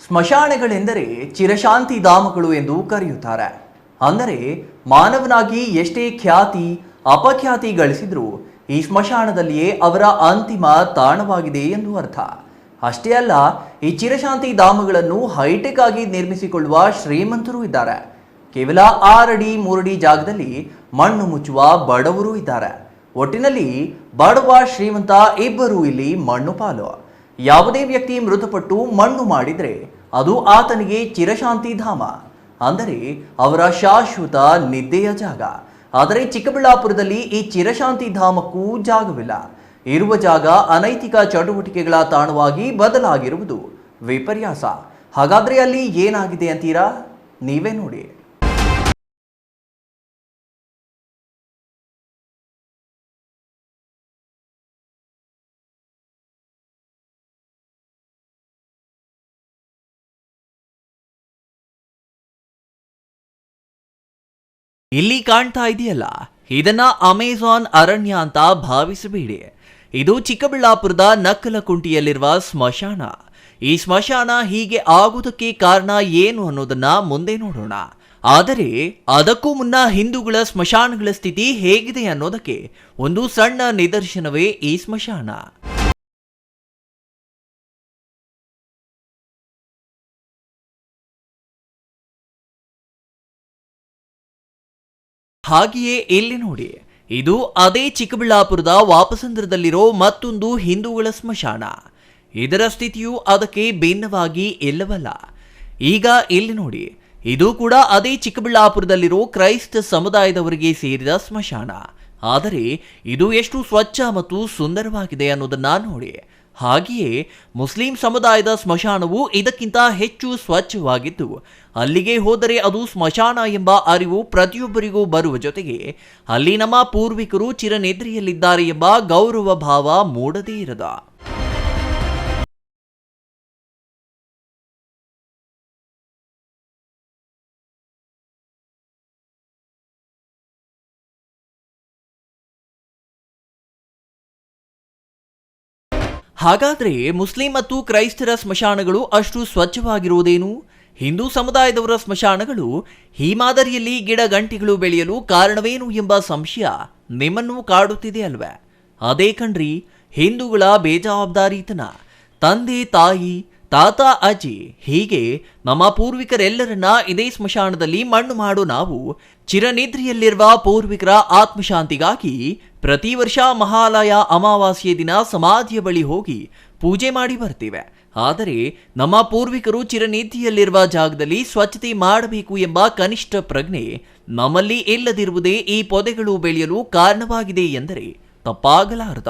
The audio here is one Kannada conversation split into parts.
ಸ್ಮಶಾನಗಳೆಂದರೆ ಚಿರಶಾಂತಿ ಧಾಮಗಳು ಎಂದು ಕರೆಯುತ್ತಾರೆ. ಅಂದರೆ ಮಾನವನಾಗಿ ಎಷ್ಟೇ ಖ್ಯಾತಿ ಅಪಖ್ಯಾತಿ ಗಳಿಸಿದ್ರೂ ಈ ಸ್ಮಶಾನದಲ್ಲಿಯೇ ಅವರ ಅಂತಿಮ ತಾಣವಾಗಿದೆ ಎಂದು ಅರ್ಥ. ಅಷ್ಟೇ ಅಲ್ಲ, ಈ ಚಿರಶಾಂತಿ ಧಾಮಗಳನ್ನು ಹೈಟೆಕ್ ಆಗಿ ನಿರ್ಮಿಸಿಕೊಳ್ಳುವ ಶ್ರೀಮಂತರು ಇದ್ದಾರೆ. ಕೇವಲ 6 ಅಡಿ 3 ಅಡಿ ಜಾಗದಲ್ಲಿ ಮಣ್ಣು ಮುಚ್ಚುವ ಬಡವರು ಇದ್ದಾರೆ. ಒಟ್ಟಿನಲ್ಲಿ ಬಡವ ಶ್ರೀಮಂತ ಇಬ್ಬರು ಇಲ್ಲಿ ಮಣ್ಣು ಪಾಲು. ಯಾವುದೇ ವ್ಯಕ್ತಿ ಮೃತಪಟ್ಟು ಮಣ್ಣು ಮಾಡಿದರೆ ಅದು ಆತನಿಗೆ ಚಿರಶಾಂತಿ ಧಾಮ, ಅಂದರೆ ಅವರ ಶಾಶ್ವತ ನಿದ್ದೆಯ ಜಾಗ. ಆದರೆ ಚಿಕ್ಕಬಳ್ಳಾಪುರದಲ್ಲಿ ಈ ಚಿರಶಾಂತಿ ಧಾಮಕ್ಕೂ ಜಾಗವಿಲ್ಲ. ಇರುವ ಜಾಗ ಅನೈತಿಕ ಚಟುವಟಿಕೆಗಳ ತಾಣವಾಗಿ ಬದಲಾಗಿರುವುದು ವಿಪರ್ಯಾಸ. ಹಾಗಾದ್ರೆ ಅಲ್ಲಿ ಏನಾಗಿದೆ ಅಂತೀರಾ? ನೀವೇ ನೋಡಿ. ಇಲ್ಲಿ ಕಾಣ್ತಾ ಇದೆಯಲ್ಲ, ಇದನ್ನ ಅಮೆಜಾನ್ ಅರಣ್ಯ ಅಂತ ಭಾವಿಸಬೇಡಿ. ಇದು ಚಿಕ್ಕಬಳ್ಳಾಪುರದ ನಕ್ಕಲಕುಂಟಿಯಲ್ಲಿರುವ ಸ್ಮಶಾನ. ಈ ಸ್ಮಶಾನ ಹೀಗೆ ಆಗುವುದಕ್ಕೆ ಕಾರಣ ಏನು ಅನ್ನೋದನ್ನ ಮುಂದೆ ನೋಡೋಣ. ಆದರೆ ಅದಕ್ಕೂ ಮುನ್ನ ಹಿಂದೂಗಳ ಸ್ಮಶಾನಗಳ ಸ್ಥಿತಿ ಹೇಗಿದೆ ಅನ್ನೋದಕ್ಕೆ ಒಂದು ಸಣ್ಣ ನಿದರ್ಶನವೇ ಈ ಸ್ಮಶಾನ. ಹಾಗೆಯೇ ಇಲ್ಲಿ ನೋಡಿ, ಇದು ಅದೇ ಚಿಕ್ಕಬಳ್ಳಾಪುರದ ವಾಪಸಂದ್ರದಲ್ಲಿರೋ ಮತ್ತೊಂದು ಹಿಂದೂಗಳ ಸ್ಮಶಾನ. ಇದರ ಸ್ಥಿತಿಯು ಅದಕ್ಕೆ ಭಿನ್ನವಾಗಿ ಇಲ್ಲವಲ್ಲ. ಈಗ ಇಲ್ಲಿ ನೋಡಿ, ಇದು ಕೂಡ ಅದೇ ಚಿಕ್ಕಬಳ್ಳಾಪುರದಲ್ಲಿರೋ ಕ್ರೈಸ್ತ ಸಮುದಾಯದವರಿಗೆ ಸೇರಿದ ಸ್ಮಶಾನ. ಆದರೆ ಇದು ಎಷ್ಟು ಸ್ವಚ್ಛ ಮತ್ತು ಸುಂದರವಾಗಿದೆ ಅನ್ನೋದನ್ನ ನೋಡಿ. ಹಾಗೆಯೇ ಮುಸ್ಲಿಂ ಸಮುದಾಯದ ಸ್ಮಶಾನವು ಇದಕ್ಕಿಂತ ಹೆಚ್ಚು ಸ್ವಚ್ಛವಾಗಿದ್ದು, ಅಲ್ಲಿಗೆ ಹೋದರೆ ಅದು ಸ್ಮಶಾನ ಎಂಬ ಅರಿವು ಪ್ರತಿಯೊಬ್ಬರಿಗೂ ಬರುವ ಜೊತೆಗೆ ಅಲ್ಲಿ ನಮ್ಮ ಪೂರ್ವಿಕರು ಚಿರನಿದ್ರೆಯಲ್ಲಿದ್ದಾರೆ ಎಂಬ ಗೌರವ ಭಾವ ಮೂಡದೇ ಇರದ. ಹಾಗಾದ್ರೆ ಮುಸ್ಲಿಂ ಮತ್ತು ಕ್ರೈಸ್ತರ ಸ್ಮಶಾನಗಳು ಅಷ್ಟು ಸ್ವಚ್ಛವಾಗಿರುವುದೇನು? ಹಿಂದೂ ಸಮುದಾಯದವರ ಸ್ಮಶಾನಗಳು ಈ ಮಾದರಿಯಲ್ಲಿ ಗಿಡ ಗಂಟಿಗಳು ಬೆಳೆಯಲು ಕಾರಣವೇನು ಎಂಬ ಸಂಶಯ ನಿಮ್ಮನ್ನು ಕಾಡುತ್ತಿದೆ ಅಲ್ವೇ? ಅದೇ ಕಣ್ರಿ, ಹಿಂದೂಗಳ ಬೇಜವಾಬ್ದಾರಿತನ. ತಂದೆ ತಾಯಿ ತಾತ ಅಜ್ಜಿ ಹೀಗೆ ನಮ್ಮ ಪೂರ್ವಿಕರೆಲ್ಲರನ್ನ ಇದೇ ಸ್ಮಶಾನದಲ್ಲಿ ಮಣ್ಣು ಮಾಡೋ ನಾವು ಚಿರನಿದ್ರೆಯಲ್ಲಿರುವ ಪೂರ್ವಿಕರ ಆತ್ಮಶಾಂತಿಗಾಗಿ ಪ್ರತಿ ವರ್ಷ ಮಹಾಲಯ ಅಮಾವಾಸ್ಯೆ ದಿನ ಸಮಾಧಿಯ ಬಳಿ ಹೋಗಿ ಪೂಜೆ ಮಾಡಿ ಬರ್ತೇವೆ. ಆದರೆ ನಮ್ಮ ಪೂರ್ವಿಕರು ಚಿರನಿದ್ರೆಯಲ್ಲಿರುವ ಜಾಗದಲ್ಲಿ ಸ್ವಚ್ಛತೆ ಮಾಡಬೇಕು ಎಂಬ ಕನಿಷ್ಠ ಪ್ರಜ್ಞೆ ನಮ್ಮಲ್ಲಿ ಇಲ್ಲದಿರುವುದೇ ಈ ಪೊದೆಗಳು ಬೆಳೆಯಲು ಕಾರಣವಾಗಿದೆ ಎಂದರೆ ತಪ್ಪಾಗಲಾರದ.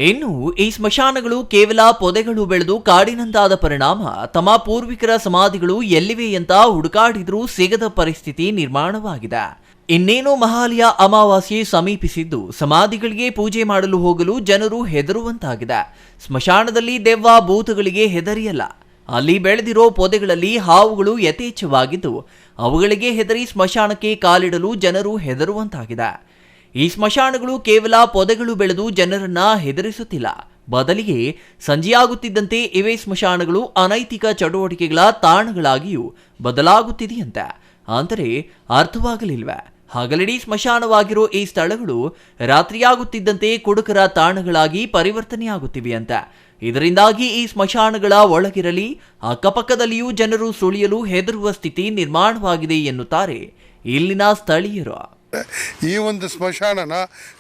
ಇನ್ನು ಈ ಸ್ಮಶಾನಗಳು ಕೇವಲ ಪೊದೆಗಳು ಬೆಳೆದು ಕಾಡಿನಂತಾದ ಪರಿಣಾಮ ತಮ್ಮ ಪೂರ್ವಿಕರ ಸಮಾಧಿಗಳು ಎಲ್ಲಿವೆ ಅಂತ ಹುಡುಕಾಡಿದ್ರೂ ಸಿಗದ ಪರಿಸ್ಥಿತಿ ನಿರ್ಮಾಣವಾಗಿದೆ. ಇನ್ನೇನು ಮಹಾಲಯ ಅಮಾವಾಸ್ಯೆ ಸಮೀಪಿಸಿದ್ದು ಸಮಾಧಿಗಳಿಗೆ ಪೂಜೆ ಮಾಡಲು ಹೋಗಲು ಜನರು ಹೆದರುವಂತಾಗಿದೆ. ಸ್ಮಶಾನದಲ್ಲಿ ದೆವ್ವ ಭೂತಗಳಿಗೆ ಹೆದರಿಯಲ್ಲ, ಅಲ್ಲಿ ಬೆಳೆದಿರೋ ಪೊದೆಗಳಲ್ಲಿ ಹಾವುಗಳು ಯಥೇಚ್ಛವಾಗಿದ್ದು ಅವುಗಳಿಗೆ ಹೆದರಿ ಸ್ಮಶಾನಕ್ಕೆ ಕಾಲಿಡಲು ಜನರು ಹೆದರುವಂತಾಗಿದೆ. ಈ ಸ್ಮಶಾನಗಳು ಕೇವಲ ಪೊದೆಗಳು ಬೆಳೆದು ಜನರನ್ನ ಹೆದರಿಸುತ್ತಿಲ್ಲ, ಬದಲಿಗೆ ಸಂಜೆಯಾಗುತ್ತಿದ್ದಂತೆ ಇವೇ ಸ್ಮಶಾನಗಳು ಅನೈತಿಕ ಚಟುವಟಿಕೆಗಳ ತಾಣಗಳಾಗಿಯೂ ಬದಲಾಗುತ್ತಿದೆಯಂತೆ. ಅಂದರೆ ಅರ್ಥವಾಗಲಿಲ್ವೇ? ಹಗಲಿಡೀ ಸ್ಮಶಾನವಾಗಿರೋ ಈ ಸ್ಥಳಗಳು ರಾತ್ರಿಯಾಗುತ್ತಿದ್ದಂತೆ ಕುಡುಕರ ತಾಣಗಳಾಗಿ ಪರಿವರ್ತನೆಯಾಗುತ್ತಿವೆಯಂತೆ. ಇದರಿಂದಾಗಿ ಈ ಸ್ಮಶಾನಗಳ ಒಳಗಿರಲಿ ಅಕ್ಕಪಕ್ಕದಲ್ಲಿಯೂ ಜನರು ಸುಳಿಯಲು ಹೆದರುವ ಸ್ಥಿತಿ ನಿರ್ಮಾಣವಾಗಿದೆ ಎನ್ನುತ್ತಾರೆ ಇಲ್ಲಿನ ಸ್ಥಳೀಯರು. ಈ ಒಂದು ಸ್ಮಶಾನನ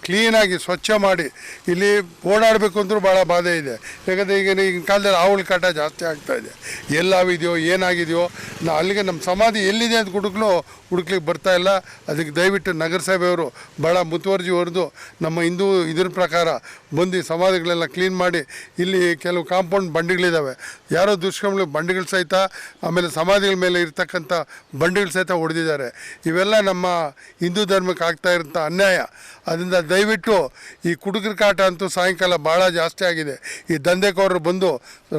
ಕ್ಲೀನಾಗಿ ಸ್ವಚ್ಛ ಮಾಡಿ ಇಲ್ಲಿ ಓಡಾಡಬೇಕು ಅಂದ್ರೂ ಭಾಳ ಬಾಧೆ ಇದೆ. ಯಾಕಂದರೆ ಈಗಿನ ಕಾಲದಲ್ಲಿ ಆವಳ ಕಾಟ ಜಾಸ್ತಿ ಆಗ್ತಾ ಇದೆ. ಎಲ್ಲಾವಿದೆಯೋ ಏನಾಗಿದೆಯೋ ಅಲ್ಲಿಗೆ ನಮ್ಮ ಸಮಾಧಿ ಎಲ್ಲಿದೆ ಅಂತ ಹುಡುಕ್ಲಿಕ್ಕೆ ಬರ್ತಾ ಇಲ್ಲ. ಅದಕ್ಕೆ ದಯವಿಟ್ಟು ನಗರಸಭೆಯವರು ಭಾಳ ಮುತುವರ್ಜಿ ಹೊಡೆದು ನಮ್ಮ ಹಿಂದೂ ಇದ್ರ ಪ್ರಕಾರ ಬಂದು ಈ ಸಮಾಧಿಗಳೆಲ್ಲ ಕ್ಲೀನ್ ಮಾಡಿ ಇಲ್ಲಿ ಕೆಲವು ಕಾಂಪೌಂಡ್ ಬಂಡಿಗಳಿದ್ದಾವೆ, ಯಾರೋ ದುಷ್ಕರ್ಮಿಗಳು ಬಂಡಿಗಳು ಸಹಿತ ಆಮೇಲೆ ಸಮಾಧಿಗಳ ಮೇಲೆ ಇರ್ತಕ್ಕಂಥ ಬಂಡಿಗಳು ಸಹಿತ ಹೊಡೆದಿದ್ದಾರೆ. ಇವೆಲ್ಲ ನಮ್ಮ ಹಿಂದೂ ಧರ್ಮಕ್ಕೆ ಆಗ್ತಾ ಇರೋಂಥ ಅನ್ಯಾಯ. ಅದರಿಂದ ದಯವಿಟ್ಟು ಈ ಕುಡುಕರ ಕಾಟ ಅಂತೂ ಸಾಯಂಕಾಲ ಭಾಳ ಜಾಸ್ತಿ ಆಗಿದೆ. ಈ ದಂಧೆಕೋರರು ಬಂದು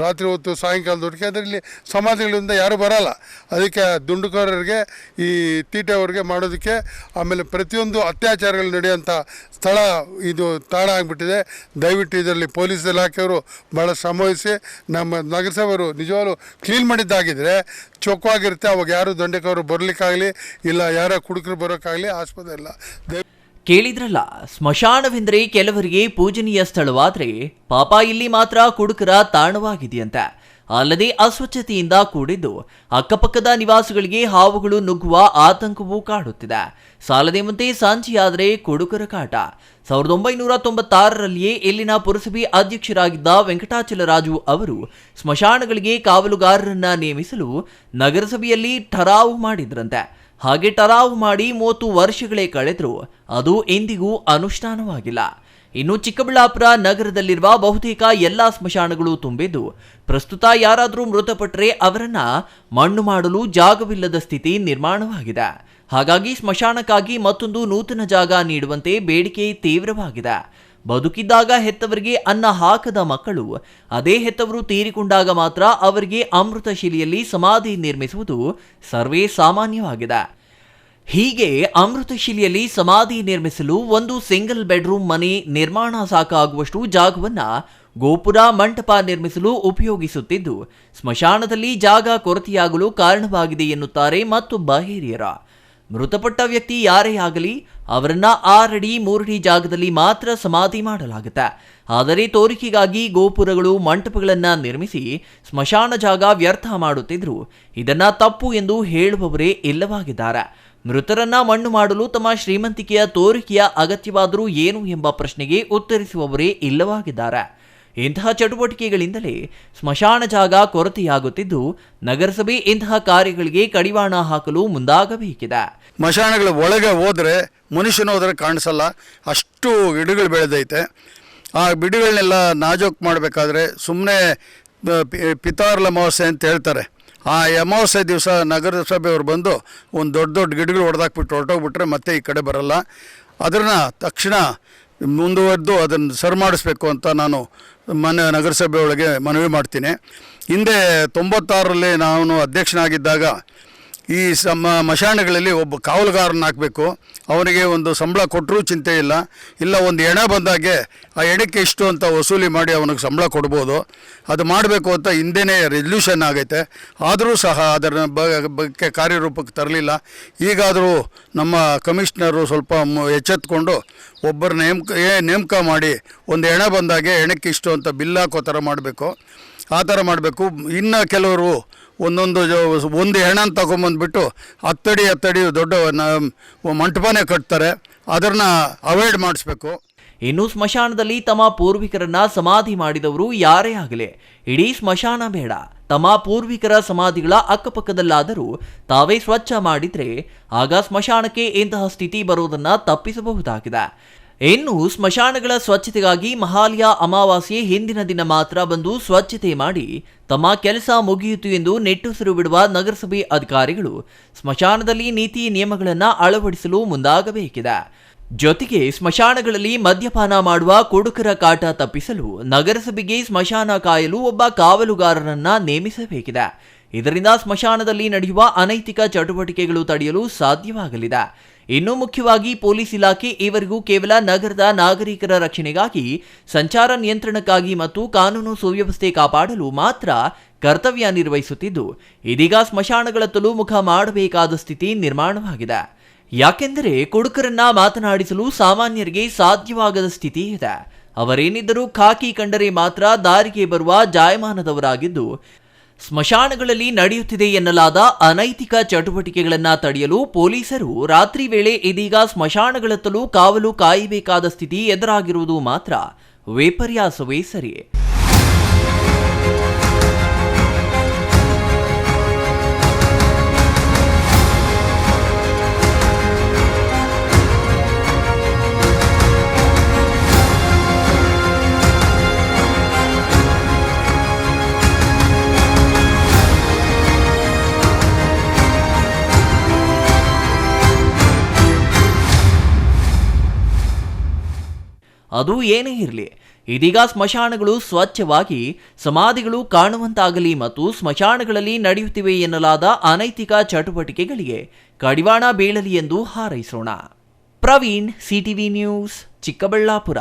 ರಾತ್ರಿ ಹೊತ್ತು ಸಾಯಂಕಾಲದ ಹೊತ್ತಿಗೆ ಅದರಲ್ಲಿ ಸಮಾಧಿಗಳಿಂದ ಯಾರೂ ಬರಲ್ಲ. ಅದಕ್ಕೆ ದುಂಡುಕೋರರಿಗೆ ಈ ತೀಟೆಯವ್ರಿಗೆ ಮಾಡೋದಕ್ಕೆ ಆಮೇಲೆ ಪ್ರತಿಯೊಂದು ಅತ್ಯಾಚಾರಗಳು ನಡೆಯುವಂಥ ಸ್ಥಳ ಇದು ತಾಣ ಆಗಿಬಿಟ್ಟಿದೆ. ದಯವಿಟ್ಟು ಇದರಲ್ಲಿ ಪೊಲೀಸ್ ಇಲಾಖೆಯವರು ಭಾಳ ಶ್ರಮವಹಿಸಿ ನಮ್ಮ ನಗರಸಭೆಯವರು ನಿಜವಾಗ್ಲೂ ಕ್ಲೀನ್ ಮಾಡಿದ್ದಾಗಿದ್ದರೆ ಚೊಕ್ಕವಾಗಿರುತ್ತೆ. ಅವಾಗ ಯಾರು ದಂಡೆಕೋರು ಬರಲಿಕ್ಕಾಗಲಿ ಇಲ್ಲ ಯಾರೋ ಕುಡುಕರು ಬರೋಕ್ಕಾಗಲಿ ಆಸ್ಪತ್ರೆ ಇಲ್ಲ. ಕೇಳಿದ್ರಲ್ಲ, ಸ್ಮಶಾನವೆಂದರೆ ಕೆಲವರಿಗೆ ಪೂಜನೀಯ ಸ್ಥಳವಾದರೆ ಪಾಪ ಇಲ್ಲಿ ಮಾತ್ರ ಕುಡುಕರ ತಾಣವಾಗಿದೆಯಂತೆ. ಅಲ್ಲದೆ ಅಸ್ವಚ್ಛತೆಯಿಂದ ಕೂಡಿದ್ದು ಅಕ್ಕಪಕ್ಕದ ನಿವಾಸಿಗಳಿಗೆ ಹಾವುಗಳು ನುಗ್ಗುವ ಆತಂಕವೂ ಕಾಡುತ್ತಿದೆ. ಸಾಲದೆ ಮುಂದೆ ಸಂಜೆಯಾದರೆ ಕುಡುಕರ ಕಾಟ. 1996ರಲ್ಲಿಯೇ ಇಲ್ಲಿನ ಪುರಸಭೆ ಅಧ್ಯಕ್ಷರಾಗಿದ್ದ ವೆಂಕಟಾಚಲರಾಜು ಅವರು ಸ್ಮಶಾನಗಳಿಗೆ ಕಾವಲುಗಾರರನ್ನ ನೇಮಿಸಲು ನಗರಸಭೆಯಲ್ಲಿ ಠರಾವು ಮಾಡಿದ್ರಂತೆ. ಹಾಗೆ ಠರಾವು ಮಾಡಿ 30 ವರ್ಷಗಳೇ ಕಳೆದರೂ ಅದು ಎಂದಿಗೂ ಅನುಷ್ಠಾನವಾಗಿಲ್ಲ. ಇನ್ನು ಚಿಕ್ಕಬಳ್ಳಾಪುರ ನಗರದಲ್ಲಿರುವ ಬಹುತೇಕ ಎಲ್ಲ ಸ್ಮಶಾನಗಳು ತುಂಬಿದ್ದು ಪ್ರಸ್ತುತ ಯಾರಾದರೂ ಮೃತಪಟ್ಟರೆ ಅವರನ್ನ ಮಣ್ಣು ಮಾಡಲು ಜಾಗವಿಲ್ಲದ ಸ್ಥಿತಿ ನಿರ್ಮಾಣವಾಗಿದೆ. ಹಾಗಾಗಿ ಸ್ಮಶಾನಕ್ಕಾಗಿ ಮತ್ತೊಂದು ನೂತನ ಜಾಗ ನೀಡುವಂತೆ ಬೇಡಿಕೆ ತೀವ್ರವಾಗಿದೆ. ಬದುಕಿದ್ದಾಗ ಹೆತ್ತವರಿಗೆ ಅನ್ನ ಹಾಕದ ಮಕ್ಕಳು ಅದೇ ಹೆತ್ತವರು ತೀರಿಕೊಂಡಾಗ ಮಾತ್ರ ಅವರಿಗೆ ಅಮೃತಶಿಲೆಯಲ್ಲಿ ಸಮಾಧಿ ನಿರ್ಮಿಸುವುದು ಸರ್ವೇ ಸಾಮಾನ್ಯವಾಗಿದೆ. ಹೀಗೆ ಅಮೃತಶಿಲೆಯಲ್ಲಿ ಸಮಾಧಿ ನಿರ್ಮಿಸಲು ಒಂದು ಸಿಂಗಲ್ ಬೆಡ್ರೂಮ್ ಮನೆ ನಿರ್ಮಾಣ ಸಾಕಾಗುವಷ್ಟು ಜಾಗವನ್ನ ಗೋಪುರ ಮಂಟಪ ನಿರ್ಮಿಸಲು ಉಪಯೋಗಿಸುತ್ತಿದ್ದು ಸ್ಮಶಾನದಲ್ಲಿ ಜಾಗ ಕೊರತೆಯಾಗಲು ಕಾರಣವಾಗಿದೆ ಎನ್ನುತ್ತಾರೆ ಮತ್ತೊಬ್ಬ ಹಿರಿಯರ. ಮೃತಪಟ್ಟ ವ್ಯಕ್ತಿ ಯಾರೇ ಆಗಲಿ ಅವರನ್ನ 6 ಅಡಿ 3 ಅಡಿ ಜಾಗದಲ್ಲಿ ಮಾತ್ರ ಸಮಾಧಿ ಮಾಡಲಾಗುತ್ತೆ. ಆದರೆ ತೋರಿಕೆಗಾಗಿ ಗೋಪುರಗಳು ಮಂಟಪಗಳನ್ನ ನಿರ್ಮಿಸಿ ಸ್ಮಶಾನ ಜಾಗ ವ್ಯರ್ಥ ಮಾಡುತ್ತಿದ್ರು ಇದನ್ನ ತಪ್ಪು ಎಂದು ಹೇಳುವವರೇ ಇಲ್ಲವಾಗಿದ್ದಾರೆ. ಮೃತರನ್ನ ಮಣ್ಣು ಮಾಡಲು ತಮ್ಮ ಶ್ರೀಮಂತಿಕೆಯ ತೋರಿಕೆಯ ಅಗತ್ಯವಾದರೂ ಏನು ಎಂಬ ಪ್ರಶ್ನೆಗೆ ಉತ್ತರಿಸುವವರೇ ಇಲ್ಲವಾಗಿದ್ದಾರೆ. ಇಂತಹ ಚಟುವಟಿಕೆಗಳಿಂದಲೇ ಸ್ಮಶಾನ ಜಾಗ ಕೊರತೆಯಾಗುತ್ತಿದ್ದು ನಗರಸಭೆ ಇಂತಹ ಕಾರ್ಯಗಳಿಗೆ ಕಡಿವಾಣ ಹಾಕಲು ಮುಂದಾಗಬೇಕಿದೆ. ಸ್ಮಶಾನಗಳ ಒಳಗೆ ಹೋದರೆ ಮನುಷ್ಯನ ಹೋದರೆ ಕಾಣಿಸಲ್ಲ, ಅಷ್ಟು ಗಿಡಗಳು ಬೆಳೆದೈತೆ. ಆ ಗಿಡಗಳನ್ನೆಲ್ಲ ನಾಜೂಕು ಮಾಡಬೇಕಾದ್ರೆ ಸುಮ್ಮನೆ ಪಿತಾರ್ಲ ಅಮಾವಾಸ್ಯೆ ಅಂತ ಹೇಳ್ತಾರೆ. ಆ ಅಮಾವಾಸ್ಯೆ ದಿವಸ ನಗರಸಭೆಯವರು ಬಂದು ಒಂದು ದೊಡ್ಡ ದೊಡ್ಡ ಗಿಡಗಳು ಹೊಡೆದಾಕ್ಬಿಟ್ಟು ಹೊರಟೋಗ್ಬಿಟ್ರೆ ಮತ್ತೆ ಈ ಕಡೆ ಬರಲ್ಲ. ಅದನ್ನು ತಕ್ಷಣ ಮುಂದುವರೆದು ಅದನ್ನು ಸರಿ ಮಾಡಿಸ್ಬೇಕು ಅಂತ ನಾನು ನಗರಸಭೆಯೊಳಗೆ ಮನವಿ ಮಾಡ್ತೀನಿ. ಹಿಂದೆ 96ರಲ್ಲಿ ನಾನು ಅಧ್ಯಕ್ಷನಾಗಿದ್ದಾಗ ಈ ಸ್ಮಶಾನಗಳಲ್ಲಿ ಒಬ್ಬ ಕಾವಲುಗಾರನ ಹಾಕಬೇಕು. ಅವನಿಗೆ ಒಂದು ಸಂಬಳ ಕೊಟ್ಟರೂ ಚಿಂತೆ ಇಲ್ಲ, ಇಲ್ಲ ಒಂದು ಹೆಣ ಬಂದಾಗೆ ಆ ಹೆಣಕ್ಕೆ ಇಷ್ಟು ಅಂತ ವಸೂಲಿ ಮಾಡಿ ಅವನಿಗೆ ಸಂಬಳ ಕೊಡ್ಬೋದು. ಅದು ಮಾಡಬೇಕು ಅಂತ ಹಿಂದೆನೇ ರೆಸಲ್ಯೂಷನ್ ಆಗೈತೆ. ಆದರೂ ಸಹ ಅದರ ಬಗ್ಗೆ ಕಾರ್ಯರೂಪಕ್ಕೆ ತರಲಿಲ್ಲ. ಈಗಾದರೂ ನಮ್ಮ ಕಮಿಷನರು ಸ್ವಲ್ಪ ಎಚ್ಚೆತ್ಕೊಂಡು ಒಬ್ಬರು ನೇಮಕ ಮಾಡಿ ಒಂದು ಹೆಣ ಬಂದಾಗೆ ಹೆಣಕ್ಕೆ ಇಷ್ಟು ಅಂತ ಬಿಲ್ ಹಾಕೋ ಥರ ಮಾಡಬೇಕು. ಆ ಥರ ಮಾಡಬೇಕು. ಇನ್ನು ಕೆಲವರು ಒಂದು ಹೆಣನ ತಗೊಂಬಂದ್ಬಿಟ್ಟು 10 ಅಡಿ ದೊಡ್ಡ ಮಂಟಪನೇ ಕಟ್ತಾರೆ. ಅದನ್ನು ಅವಾಯ್ಡ್ ಮಾಡಿಸ್ಬೇಕು. ಇನ್ನು ಸ್ಮಶಾನದಲ್ಲಿ ತಮ್ಮ ಪೂರ್ವಿಕರನ್ನ ಸಮಾಧಿ ಮಾಡಿದವರು ಯಾರೇ ಆಗಲಿ ಇಡೀ ಸ್ಮಶಾನ ಬೇಡ, ತಮ್ಮ ಪೂರ್ವಿಕರ ಸಮಾಧಿಗಳ ಅಕ್ಕಪಕ್ಕದಲ್ಲಾದರೂ ತಾವೇ ಸ್ವಚ್ಛ ಮಾಡಿದ್ರೆ ಆಗ ಸ್ಮಶಾನಕ್ಕೆ ಇಂತಹ ಸ್ಥಿತಿ ಬರುವುದನ್ನು ತಪ್ಪಿಸಬಹುದಾಗಿದೆ. ಇನ್ನು ಸ್ಮಶಾನಗಳ ಸ್ವಚ್ಛತೆಗಾಗಿ ಮಹಾಲಯ ಅಮಾವಾಸ್ಯೆ ಹಿಂದಿನ ದಿನ ಮಾತ್ರ ಬಂದು ಸ್ವಚ್ಛತೆ ಮಾಡಿ ತಮ್ಮ ಕೆಲಸ ಮುಗಿಯಿತು ಎಂದು ನೆಟ್ಟುಸಿರು ಬಿಡುವ ನಗರಸಭೆ ಅಧಿಕಾರಿಗಳು ಸ್ಮಶಾನದಲ್ಲಿ ನೀತಿ ನಿಯಮಗಳನ್ನು ಅಳವಡಿಸಲು ಮುಂದಾಗಬೇಕಿದೆ. ಜೊತೆಗೆ ಸ್ಮಶಾನಗಳಲ್ಲಿ ಮದ್ಯಪಾನ ಮಾಡುವ ಕುಡುಕರ ಕಾಟ ತಪ್ಪಿಸಲು ನಗರಸಭೆಗೆ ಸ್ಮಶಾನ ಕಾಯಲು ಒಬ್ಬ ಕಾವಲುಗಾರರನ್ನ ನೇಮಿಸಬೇಕಿದೆ. ಇದರಿಂದ ಸ್ಮಶಾನದಲ್ಲಿ ನಡೆಯುವ ಅನೈತಿಕ ಚಟುವಟಿಕೆಗಳು ತಡೆಯಲು ಸಾಧ್ಯವಾಗಲಿದೆ. ಇನ್ನು ಮುಖ್ಯವಾಗಿ ಪೊಲೀಸ್ ಇಲಾಖೆ ಈವರೆಗೂ ಕೇವಲ ನಗರದ ನಾಗರಿಕರ ರಕ್ಷಣೆಗಾಗಿ, ಸಂಚಾರ ನಿಯಂತ್ರಣಕ್ಕಾಗಿ ಮತ್ತು ಕಾನೂನು ಸುವ್ಯವಸ್ಥೆ ಕಾಪಾಡಲು ಮಾತ್ರ ಕರ್ತವ್ಯ ನಿರ್ವಹಿಸುತ್ತಿದ್ದು ಇದೀಗ ಸ್ಮಶಾನಗಳತ್ತಲೂ ಮುಖ ಮಾಡಬೇಕಾದ ಸ್ಥಿತಿ ನಿರ್ಮಾಣವಾಗಿದೆ. ಯಾಕೆಂದರೆ ಕುಡುಕರನ್ನ ಮಾತನಾಡಿಸಲು ಸಾಮಾನ್ಯರಿಗೆ ಸಾಧ್ಯವಾಗದ ಸ್ಥಿತಿ ಇದೆ. ಅವರೇನಿದ್ದರೂ ಖಾಕಿ ಕಂಡರೆ ಮಾತ್ರ ದಾರಿಗೆ ಬರುವ ಜಾಯಮಾನದವರಾಗಿದ್ದು ಸ್ಮಶಾನಗಳಲ್ಲಿ ನಡೆಯುತ್ತಿದೆ ಎನ್ನಲಾದ ಅನೈತಿಕ ಚಟುವಟಿಕೆಗಳನ್ನು ತಡೆಯಲು ಪೊಲೀಸರು ರಾತ್ರಿ ವೇಳೆ ಇದೀಗ ಸ್ಮಶಾನಗಳತ್ತಲೂ ಕಾವಲು ಕಾಯಬೇಕಾದ ಸ್ಥಿತಿ ಎದುರಾಗಿರುವುದು ಮಾತ್ರ ವಿಪರ್ಯಾಸವೇ ಸರಿ. ಅದು ಏನೇ ಇರಲಿ, ಇದೀಗ ಸ್ಮಶಾನಗಳು ಸ್ವಚ್ಛವಾಗಿ ಸಮಾಧಿಗಳು ಕಾಣುವಂತಾಗಲಿ ಮತ್ತು ಸ್ಮಶಾನಗಳಲ್ಲಿ ನಡೆಯುತ್ತಿವೆ ಎನ್ನಲಾದ ಅನೈತಿಕ ಚಟುವಟಿಕೆಗಳಿಗೆ ಕಡಿವಾಣ ಬೀಳಲಿ ಎಂದು ಹಾರೈಸೋಣ. Praveen, CTV News, Chikkaballapur.